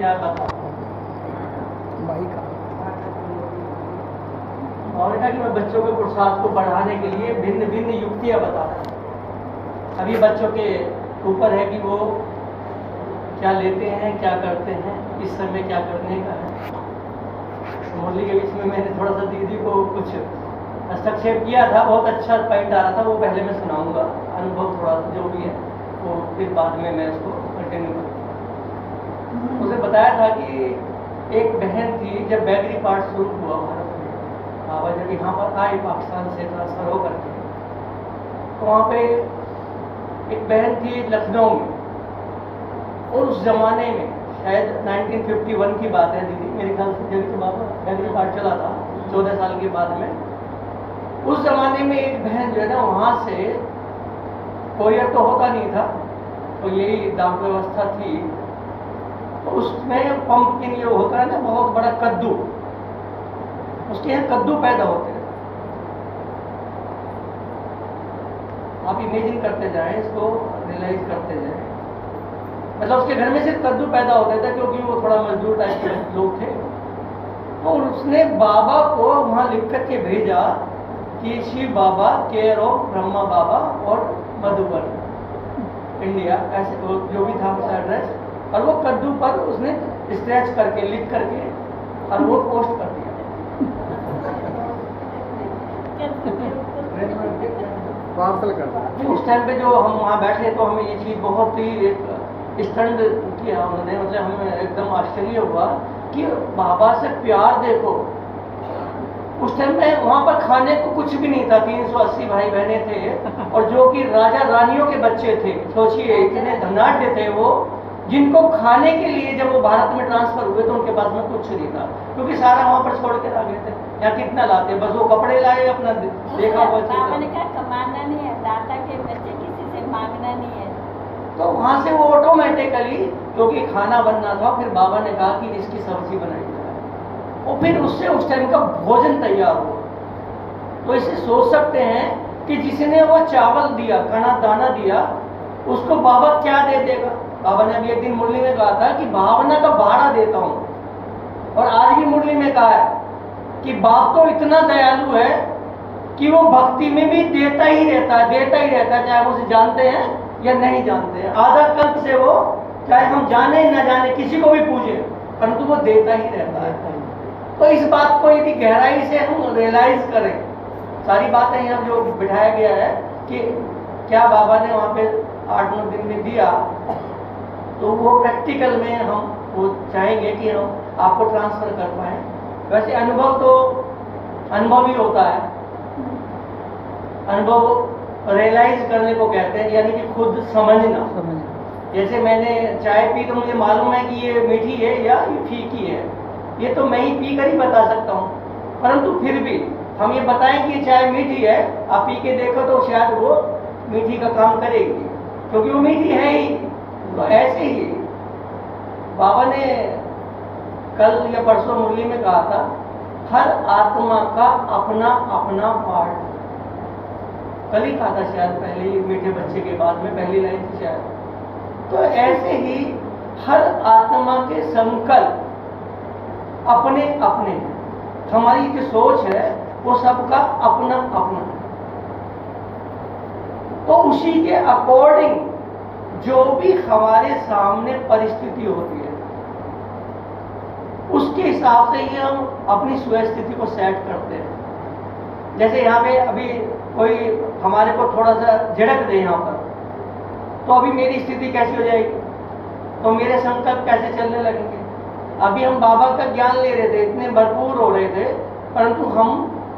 क्या बताऊं। और कहा कि मैं बच्चों के पुरुषार्थ को बढ़ाने के लिए भिन्न भिन्न युक्तियां बताता हूँ। अभी बच्चों के ऊपर है कि वो क्या लेते हैं, क्या करते हैं, इस समय क्या करने का है। मुरली के बीच में मैंने थोड़ा सा दीदी को कुछ हस्तक्षेप किया था, बहुत अच्छा पॉइंट आ रहा था, वो पहले मैं सुनाऊंगा अनुभव थोड़ा जो भी है वो, फिर बाद में मैं उसको कंटिन्यू करूँगा। उसे बताया था कि एक बहन थी, जब बैगरी पार्ट शुरू हुआ भारत में, बाबा जब यहाँ पर आए पाकिस्तान से ट्रांसफर होकर के, तो वहाँ पे एक बहन थी लखनऊ में, और उस जमाने में शायद 1951 की बात है दीदी, मेरे ख्याल से जब बाबा बैगरी पार्ट चला था 14 साल के बाद में, उस जमाने में एक बहन जो है ना वहाँ से, कोरियर तो होता नहीं था, तो यही डाक व्यवस्था थी, तो उसमें पंपकिन ये होता है ना बहुत बड़ा कद्दू, उसके यहाँ कद्दू पैदा होते हैं। आप इमेजिन करते जाएं, इसको रियलाइज करते जाएं, मतलब उसके घर में सिर्फ कद्दू पैदा होता था, क्योंकि वो थोड़ा मजदूर टाइप के लोग थे। तो उसने बाबा को वहाँ लिख करके भेजा कि शिव बाबा, केयर ऑफ ब्रह्मा बाबा और मधुबन, इंडिया, ऐसे जो भी था उसका एड्रेस, और वो कद्दू पर उसने स्क्रैच करके लिख करके और वो पोस्ट कर दिया। पार्सल कर। उस टाइम पे जो हम वहाँ बैठे तो हमें ये चीज़ बहुत ही एक स्टंड किया उन्होंने, मतलब हमें एकदम आश्चर्य हुआ कि बाबा से प्यार देखो। उस टाइम में वहाँ पर खाने को कुछ भी नहीं था, 380 भाई बहने थे, और जो कि राजा रानियों के बच्चे थे, सोचिए इतने धनाढ़ थे वो, जिनको खाने के लिए जब वो भारत में ट्रांसफर हुए तो उनके पास में कुछ नहीं था, क्योंकि सारा वहाँ पर छोड़ के आ गए थे। यहाँ कितना लाते, बस वो कपड़े लाए, अपना देखा हुआ बाबा ने कहा कमाना नहीं है, दाता के बच्चे किसी से मांगना नहीं है। तो वहाँ से वो ऑटोमेटिकली, क्योंकि खाना बनना था, फिर बाबा ने कहा कि इसकी सब्जी बनाई जाए, और फिर उससे उस टाइम का भोजन तैयार हुआ। तो इसे सोच सकते हैं कि जिसने वो चावल दिया, खाना दाना दिया, उसको बाबा क्या दे देगा। बाबा ने अभी एक दिन मुरली में कहा था कि भावना का भाड़ा देता हूँ, और आज भी मुरली में कहा है कि बाप तो इतना दयालु है कि वो भक्ति में भी देता ही रहता है, देता ही रहता है, चाहे वो उसे जानते हैं या नहीं जानते हैं। आधा कल्प से वो, चाहे हम जाने न जाने, किसी को भी पूछे, परंतु वो देता ही रहता है। तो इस बात को यदि गहराई से हम रियलाइज करें, सारी बातें यहाँ जो बिठाया गया है कि क्या बाबा ने वहाँ पे 8-9 दिन में दिया, तो वो प्रैक्टिकल में हम वो चाहेंगे कि हम आपको ट्रांसफर कर पाए। वैसे अनुभव तो अनुभव ही होता है, अनुभव रियलाइज करने को कहते हैं, यानी कि खुद समझना। जैसे मैंने चाय पी तो मुझे मालूम है कि ये मीठी है या ये फीकी है, ये तो मैं ही पी कर ही बता सकता हूँ, परंतु फिर भी हम ये बताएं कि ये चाय मीठी है, आप पी के देखो तो शायद वो मीठी का काम करेगी, क्योंकि वो मीठी है ही। तो ऐसे ही बाबा ने कल या परसों मुरली में कहा था, हर आत्मा का अपना अपना पार्ट। कल ही कहा था शायद, पहले ही मीठे बच्चे के बाद में पहली लाइन थी शायद। तो ऐसे ही हर आत्मा के संकल्प अपने अपने, हमारी जो सोच है वो सबका अपना अपना है। तो उसी के अकॉर्डिंग जो भी हमारे सामने परिस्थिति होती है, उसके हिसाब से ही हम अपनी स्वस्थिति को सेट करते हैं। जैसे यहाँ पे अभी कोई हमारे को थोड़ा सा झिड़क दे यहाँ पर, तो अभी मेरी स्थिति कैसी हो जाएगी, तो मेरे संकल्प कैसे चलने लगेंगे। अभी हम बाबा का ज्ञान ले रहे थे, इतने भरपूर हो रहे थे, परंतु हम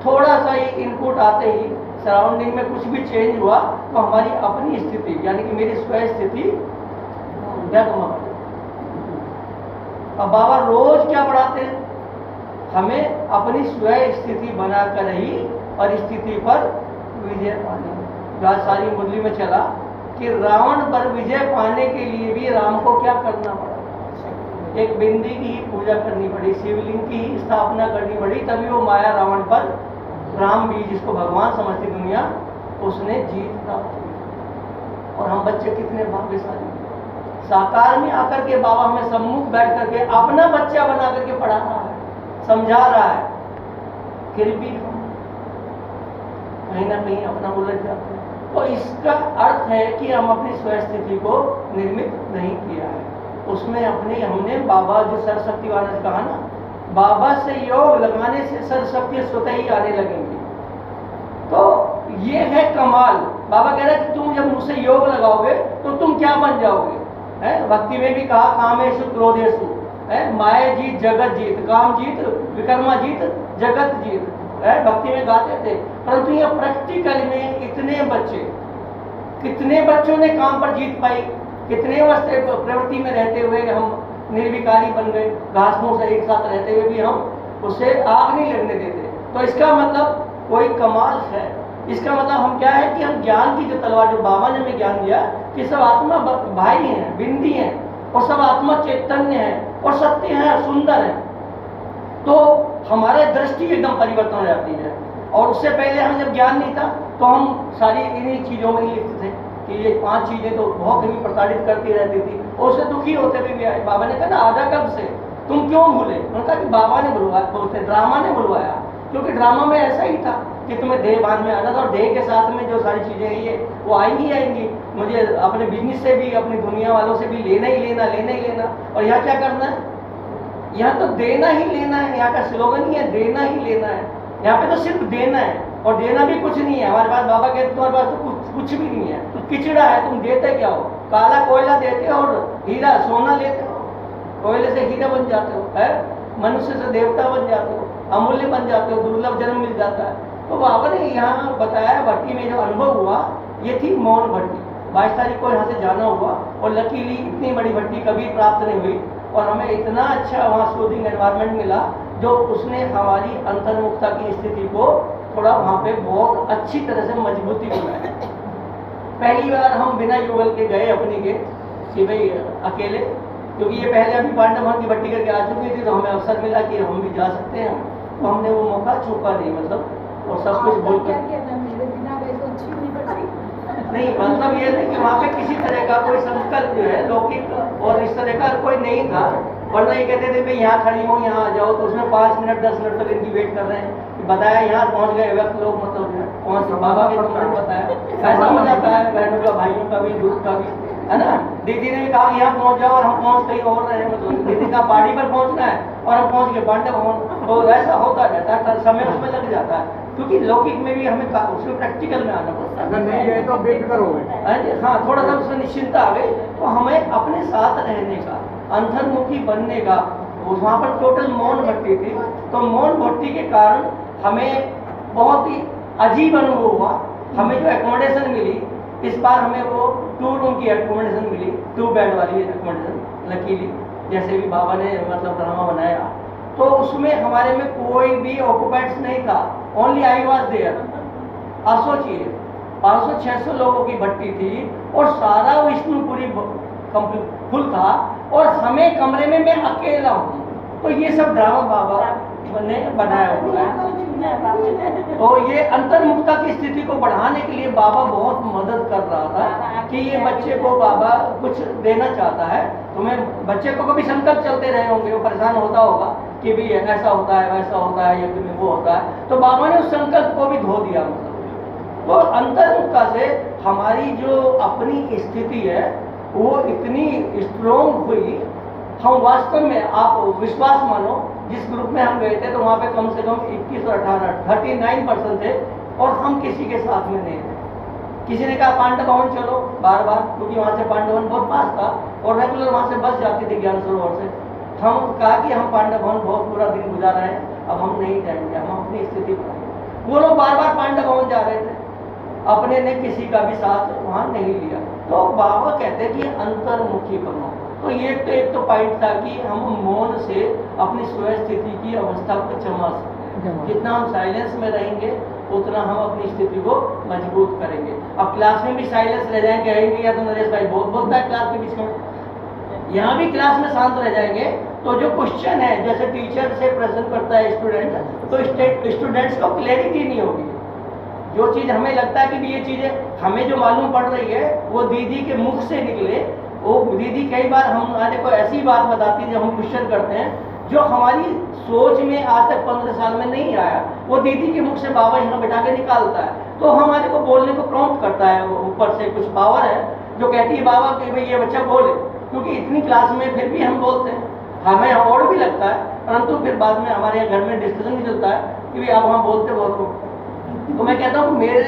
थोड़ा सा ही इनपुट आते ही सराउंडिंग में कुछ भी चेंज हुआ तो हमारी अपनी स्थिति, यानी कि मेरी स्व स्थिति डगमगा। अब बाबा रोज क्या पढ़ाते हैं, हमें अपनी स्व स्थिति बनाकर ही परिस्थिति पर विजय पानी। आज सारी मुरली में चला कि रावण पर विजय पाने के लिए भी राम को क्या करना पड़ा, एक बिंदी की ही पूजा करनी पड़ी, शिवलिंग की ही स्थापना करनी पड़ी, तभी वो माया रावण पर, राम भी जिसको भगवान समझती दुनिया, उसने जीत प्राप्त की। और हम बच्चे कितने भाग्यशाली, साकार में आकर के बाबा हमें सम्मुख बैठ करके अपना बच्चा बना करके पढ़ा रहा है, समझा रहा है, फिर भी हम कहीं ना कहीं अपना उलझ जाते हैं। तो इसका अर्थ है कि हम अपनी स्वस्थिति को निर्मित नहीं किया है। उसमें हमने बाबा जो सरस्वती वाला ने कहा ना, बाबा से योग लगाने से सरस्वती स्वतः ही आने लगेंगी। तो ये है कमाल। बाबा कह रहे हैं कि तुम जब मुझसे योग लगाओगे तो तुम क्या बन जाओगे, है? भक्ति में भी कहा कामेषु क्रोधेषु, माया जीत जगत जीत, काम जीत विकर्मा जीत जगत जीत, है? भक्ति में गाते थे। परंतु ये प्रैक्टिकल में कितने बच्चों ने काम पर जीत पाई, कितने वर्ष प्रवृत्ति में रहते हुए हम निर्विकारी बन गए, घास फूस एक साथ रहते हुए भी हम उसे आग नहीं लगने देते। तो इसका मतलब कोई कमाल है। इसका मतलब हम क्या है कि हम ज्ञान की जो तलवार, जो बाबा ने हमें ज्ञान दिया कि सब आत्मा भाई हैं, बिंदी हैं, और सब आत्मा चैतन्य है और सत्य है, सुंदर है, तो हमारे दृष्टि एकदम परिवर्तन हो जाती है। और उससे पहले हमें जब ज्ञान नहीं था तो हम सारी इन्हीं चीज़ों में ही लिखते थे कि ये 5 चीज़ें तो बहुत ही प्रताड़ित करती रहती थी, और उससे दुखी होते भी आए। बाबा ने कहा ना, आधा कब से तुम क्यों भूले? उन्होंने कहा कि बाबा ने बुलवाया, बोलते ड्रामा ने बुलवाया, क्योंकि ड्रामा में ऐसा ही था कि तुम्हें देह भान में आना था, और देह के साथ में जो सारी चीज़ें हैं ये वो आएंगी। मुझे अपने बिजनेस से भी, अपनी दुनिया वालों से भी लेना ही लेना। और यहाँ क्या करना है? यहाँ तो देना ही लेना है। यहाँ का स्लोगन ही है, देना ही लेना है। यहाँ पे तो सिर्फ देना है, और देना भी कुछ नहीं है हमारे पास। बाबा कहते तुम्हारे पास तो कुछ भी नहीं है, किचड़ा है, तुम देते क्या हो? काला कोयला देते हो और हीरा सोना लेते हो, कोयले से हीरा बन जाते हो, है? मनुष्य से देवता बन जाते हो, अमूल्य बन जाते हो, दुर्लभ जन्म मिल जाता है। तो बाबा ने यहाँ बताया, भट्टी में जो अनुभव हुआ ये थी मौन भट्टी। 22 तारीख को यहाँ से जाना हुआ, और लकीली इतनी बड़ी भट्टी कभी प्राप्त नहीं हुई, और हमें इतना अच्छा वहाँ सूदिंग एनवायरनमेंट मिला जो उसने हमारी अंतर्मुखता की स्थिति को थोड़ा वहाँ पे बहुत अच्छी तरह से मजबूती बनाई। पहली बार हम बिना युगल के गए अपनी के कि भाई अकेले, क्योंकि ये पहले अभी पांडव की भट्टी करके आ चुकी थी, तो हमें अवसर मिला कि हम भी जा सकते हैं। तो हमने वो मौका चूका नहीं, मतलब, और सब कुछ बोल नहीं, मतलब ये नहीं कि वहाँ पे किसी तरह का कोई संकल्प जो है लौकिक और इस तरह का कोई नहीं था। वरना ये कहते थे भाई यहाँ खड़ी हो, यहाँ आ जाओ, तो उसमें 5 मिनट 10 मिनट तक इनकी वेट कर रहे हैं। बताया यहाँ पहुँच गए वक्त लोग, मतलब पहुँच बाबा के तुमने बताया, ऐसा हो जाता है बहनों का, भाइयों का भी, दूध का भी, है ना। दीदी ने भी कहा यहाँ पहुँच जाओ, और हम पहुँच कहीं और रहे, मतलब दीदी का पहाड़ी पर पहुँचना है और हम पहुँच गए पांडव भवन। तो ऐसा होता रहता है, समय उसमें लग जाता है, क्योंकि लौकिक में भी हमें उसमें प्रैक्टिकल में आना पड़ता है। अगर नहीं गए तो वेट करोगे। हाँ, थोड़ा सा उसमें निश्चिंता आ गई, तो हमें अपने साथ रहने का, अंतर्मुखी बनने का, वहाँ पर टोटल मौन भट्टी थी, तो मौन भट्टी के कारण हमें बहुत ही अजीब अनुभव हुआ। हमें जो एकोमोडेशन मिली इस बार, हमें वो 2 रूम की एकोमोडेशन मिली, 2 बेड वाली एकोमोडेशन, लकीली जैसे भी बाबा ने मतलब ड्रामा बनाया, तो उसमें हमारे में कोई भी ऑक्युपेंट्स नहीं था, ओनली आई वॉज देयर। आप सोचिए 500-600 लोगों की भट्टी थी, और सारा विष्णुपुरी फुल था, और हमें कमरे में मैं अकेला हूँ। तो ये सब ड्रामा बाबा ने बनाया हुआ है। तो ये अंतर्मुखता की स्थिति को बढ़ाने के लिए बाबा बहुत मदद कर रहा था कि ये बच्चे को बाबा कुछ देना चाहता है। तुम्हें बच्चे को कभी संकल्प चलते रहे होंगे, वो परेशान होता होगा कि भी ऐसा होता है, वैसा होता है, या फिर वो होता है, तो बाबा ने उस संकल्प को भी धो दिया। मतलब तो अंतर्मुखता से हमारी जो अपनी स्थिति है वो इतनी स्ट्रोंग हुई। हम वास्तव में, आप विश्वास मानो, जिस ग्रुप में हम गए थे तो वहाँ पे कम से कम 21 और 18 39% थे, और हम किसी के साथ में नहीं थे। किसी ने कहा पांडव भवन चलो, बार बार, क्योंकि वहाँ से पांडव भवन बहुत पास था और रेगुलर वहाँ से बस जाती थी ज्ञान सरोवर से। हम कहा कि हम पांडव भवन बहुत पूरा दिन गुजारा है, अब हम नहीं जाएंगे, हम अपनी स्थिति बनाएंगे। वो लोग बार बार पांडव भवन जा रहे थे, अपने ने किसी का भी साथ वहाँ नहीं लिया। तो बाबा कहते कि अंतर्मुखी बनो। तो ये एक तो पॉइंट था कि हम मौन से अपनी स्वस्थिति की अवस्था को जमा सकते हैं। जितना हम साइलेंस में रहेंगे उतना हम अपनी स्थिति को मजबूत करेंगे। अब क्लास में भी साइलेंस रह जाएंगे, या तो नरेश भाई बहुत बोलता है क्लास के बीच में, यहाँ भी क्लास में शांत रह जाएंगे, तो जो क्वेश्चन है, जैसे टीचर से प्रश्न करता है स्टूडेंट, तो स्टूडेंट्स को क्लैरिटी नहीं होगी। जो चीज़ हमें लगता है कि ये चीज़ें हमें जो मालूम पड़ रही है वो दीदी के मुख से निकले, वो दीदी कई बार हमारे को ऐसी बात बताती है जब हम क्वेश्चन करते हैं जो हमारी सोच में आज तक 15 साल में नहीं आया, वो दीदी के मुख से बाबा यहाँ बैठा के निकालता है, तो हमारे को बोलने को प्रॉम्प्ट करता है। वो ऊपर से कुछ पावर है जो कहती है बाबा कि भाई ये बच्चा बोले, क्योंकि इतनी क्लास में फिर भी हम बोलते हैं, हमें और भी लगता है, परंतु फिर बाद में हमारे यहाँ घर में डिस्कशन भी चलता है कि भाई आप वहाँ बोलते बहुत हो। तो मैं कहता हूँ मेरे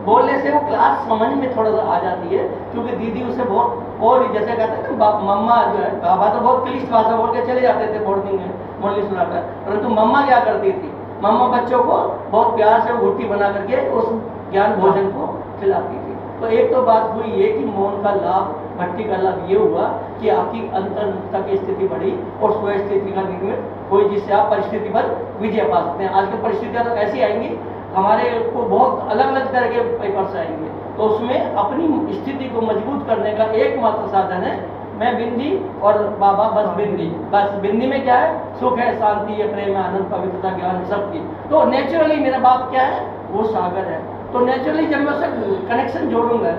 बोलने से वो क्लास समझ में थोड़ा सा आ जाती है, क्योंकि दीदी उसे बहुत, और जैसे कहते हैं ना मम्मा जो है, बाबा तो बहुत क्लिष्ट भाषा बोल के चले जाते थे बोर्डिंग में मुरली सुनाकर, परंतु मम्मा क्या करती थी, मम्मा बच्चों को बहुत प्यार से रोटी बना करके उस ज्ञान भोजन को खिलाती थी। तो एक तो बात हुई ये कि मौन का लाभ, भक्ति का लाभ ये हुआ कि आपकी अंतर्मुखता की स्थिति बढ़ी और स्व स्थिति का निर्मित हुई, जिससे आप परिस्थिति पर विजय पा सकते हैं। आजकल परिस्थितियां तो ऐसी आएंगी, हमारे को बहुत अलग अलग तरह के पेपर्स आएंगे, तो उसमें अपनी स्थिति को मजबूत करने का एकमात्र साधन है मैं बिंदी और बाबा बस बिंदी। बस बिंदी में क्या है, सुख है, शांति है, प्रेम है, आनंद, पवित्रता, ज्ञान सबकी। तो नेचुरली मेरा बाप क्या है, वो सागर है। तो नेचुरली जब मैं उससे कनेक्शन जोड़ूंगा,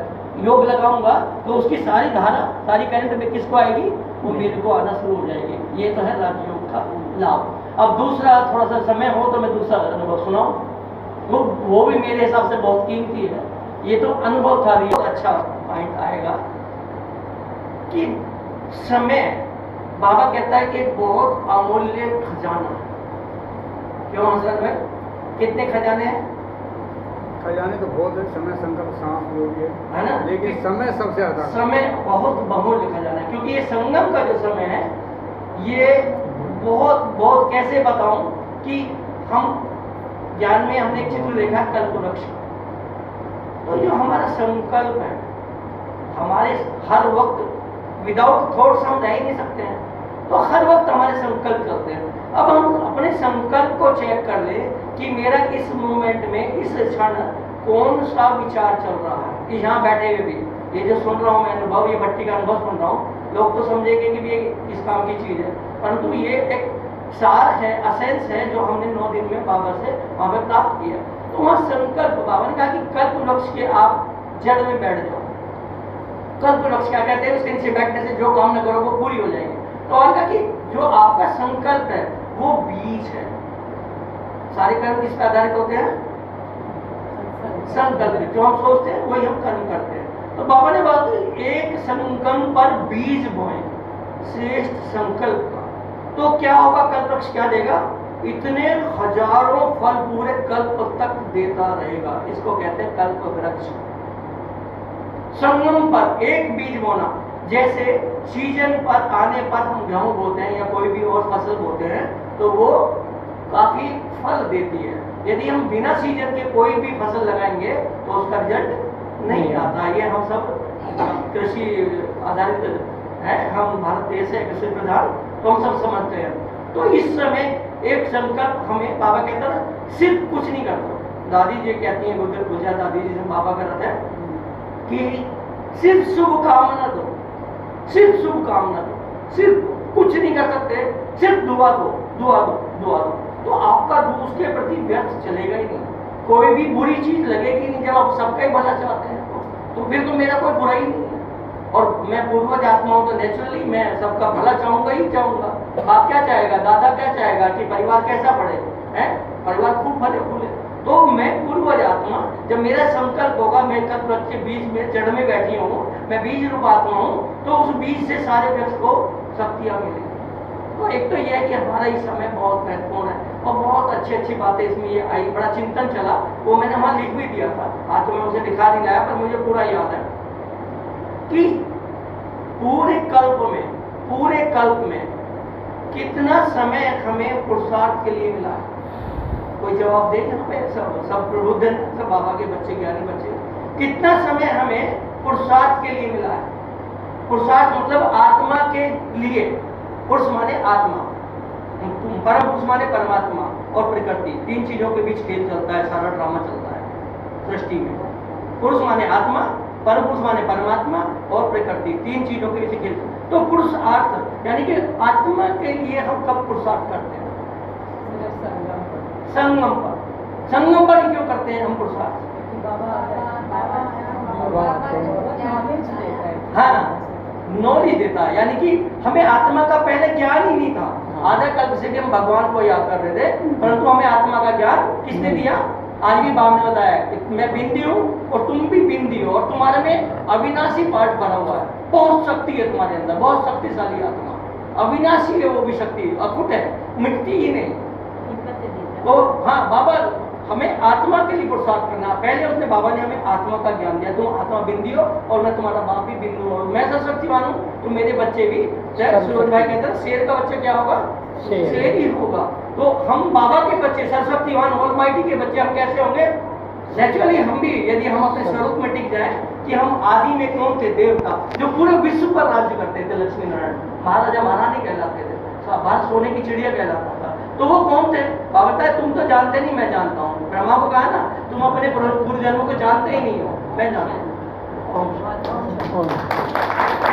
योग लगाऊंगा, तो उसकी सारी धारा, सारी करंट में किसको आएगी, वो मेरे को आना शुरू हो जाएगी। ये तो है राजयोग का लाभ। अब दूसरा, थोड़ा सा समय हो तो मैं दूसरा अनुभव सुनाऊं, वो भी मेरे हिसाब से बहुत कीमती है। ये तो अनुभव था, भी अच्छा पॉइंट आएगा कि समय, बाबा कहता है कि बहुत अमूल्य खजाना है। क्यों हजरत भाई, कितने खजाने हैं? खजाने तो बहुत है, समय, संकल्प, सांस, योग है ना, लेकिन समय सबसे ज्यादा, समय बहुत बहुमूल्य खजाना है। क्योंकि ये संगम का जो समय है, ये बहुत बहुत, कैसे बताऊं कि हम ज्ञान में हमने एक चित्र देखा कल्प वृक्ष, तो जो हमारा संकल्प है, हमारे हर वक्त विदाउट थॉट्स हम रह ही नहीं सकते हैं, तो हर वक्त हमारे संकल्प चलते हैं। अब हम अपने संकल्प को चेक कर ले कि मेरा इस मोमेंट में, इस क्षण कौन सा विचार चल रहा है। कि यहाँ बैठे हुए भी ये जो सुन रहा हूँ मैं अनुभव, ये भट्टी का अनुभव सुन रहा हूँ, लोग तो समझेंगे कि ये किस काम की चीज है, परंतु ये एक सार है, असेंस है, जो हमने 9 दिन में बाबा से वहां पर प्राप्त किया। तो वहाँ संकल्प, बाबा ने कहा कि कल्प वृक्ष के आप जड़ में बैठ जाओ। कल्प वृक्ष क्या कहते हैं, उसके नीचे बैठने से जो काम न करो वो पूरी हो जाएगी। तो और कहा कि जो आपका संकल्प है वो बीज है। सारे कर्म किस पर आधारित होते हैं, संकल्प। जो हम सोचते हैं वही हम कर्म करते हैं। तो बाबा ने बात की, एक संगम पर बीज बोए श्रेष्ठ संकल्प का, तो क्या होगा, कल्प वृक्ष क्या देगा, इतने हजारों फल पूरे कल्प तक देता रहेगा। इसको कहते हैं कल्प वृक्ष। संगम पर एक बीज बोना, जैसे सीजन पर आने पर हम गेहूं बोते हैं या कोई भी और फसल बोते हैं तो वो काफी फल देती है। यदि हम बिना सीजन के कोई भी फसल लगाएंगे तो उसका रिजल्ट नहीं आता। ये हम सब कृषि आधारित है, हम भारत देश है कृषि प्रधान, तो हम सब समझते हैं। तो इस समय एक संकल्प हमें, बाबा कहता है सिर्फ कुछ नहीं करता। दादी जी कहती हैं, गुजर दादी जी से बाबा कर रहे थे कि सिर्फ शुभ कामना दो, सिर्फ शुभ कामना दो, सिर्फ कुछ नहीं कर सकते, सिर्फ दुआ दो, दुआ दो, दुआ दो, तो आपका उसके प्रति व्यर्थ चलेगा ही नहीं। कोई भी बुरी चीज लगेगी नहीं। जब आप सबका ही भला चाहते हैं तो फिर तो मेरा कोई बुराई नहीं है। और मैं पूर्वज आत्मा हूं तो नेचुरली मैं सबका भला चाहूंगा ही चाहूंगा। बाप क्या चाहेगा, दादा क्या चाहेगा कि परिवार कैसा बढ़े, है परिवार खूब फले फूले। तो मैं पूर्वज आत्मा, जब मेरा संकल्प होगा, मैं कल्प वृक्ष के बीज में जड़ में बैठी हूँ, मैं बीज रूप आत्मा हूँ, तो उस बीज से सारे वृक्ष को शक्तियां मिलेगी। तो एक तो यह है कि हमारा ये समय बहुत महत्वपूर्ण है और बहुत अच्छी अच्छी बातें इसमें ये आई, बड़ा चिंतन चला, वो मैंने वहां लिख भी दिया था। आज तो मैं उसे दिखा नहीं लाया, पर मुझे पूरा याद है कि पूरे कल्प में कितना समय हमें पुरुषार्थ के लिए मिला है। कोई जवाब दे हमें, सब प्रबुद्ध हैं, सब बाबा के बच्चे, ज्ञानी बच्चे, कितना समय हमें पुरुषार्थ के लिए मिला है। पुरुषार्थ मतलब आत्मा के लिए, पुरुष माने आत्मा, परम पुरुष माने परमात्मा और प्रकृति, तीन चीजों के बीच खेल चलता है, सारा ड्रामा चलता है सृष्टि में। पुरुष माने आत्मा, परम पुरुष माने परमात्मा और प्रकृति, तीन चीजों के बीच खेल। तो पुरुषार्थ यानी कि आत्मा के लिए हम कब पुरुषार्थ करते हैं, संगम पर ही क्यों करते हैं हम पुरुषार्थ। हाँ, नॉलेज देता है, यानी कि हमें आत्मा का पहले ज्ञान ही नहीं था। आधा कल्प से कि हम भगवान को याद कर रहे थे, परंतु हमें आत्मा का ज्ञान किसने दिया? आज भी बाप ने बताया कि मैं बिंदी हूँ और तुम भी बिंदी हो, और तुम्हारे में अविनाशी पार्ट भरा हुआ है, बहुत शक्ति है तुम्हारे अंदर, बहुत शक्तिशाली आत्मा, अविनाशी है वो भी शक्ति, अखुट है, मिटती ही नहीं। हिम्मत से देता तो हाँ, बाबा हमें आत्मा के लिए पुरुषार्थ करना। पहले उसने बाबा ने हमें आत्मा का ज्ञान दिया, तुम आत्मा बिंदी हो और मैं तुम्हारा बाप भी बिंदु हूँ, मैं सरस्वतीवान हूँ, तो मेरे बच्चे भी, सूरज भाई कहते हैं शेर का बच्चा क्या होगा? शेर ही होगा। तो हम बाबा के बच्चे, सरस्वतीवान ऑलमाइटी के बच्चे हम कैसे होंगे? नेचुरली हम भी, यदि हम अपने स्वरूप में टिक जाएं कि हम आदि में कौन थे? देवता, जो पूरे विश्व पर राज्य करते थे, लक्ष्मी नारायण, महाराजा महारानी कहलाते थे, भारत सोने की चिड़िया कहलाता था। तो वो कौन थे? बाबा बताए तुम तो जानते नहीं, मैं जानता हूँ। ब्रह्मा को कहा ना, तुम अपने पूर्व जन्मों को जानते ही नहीं हो, मैं जानता हूँ।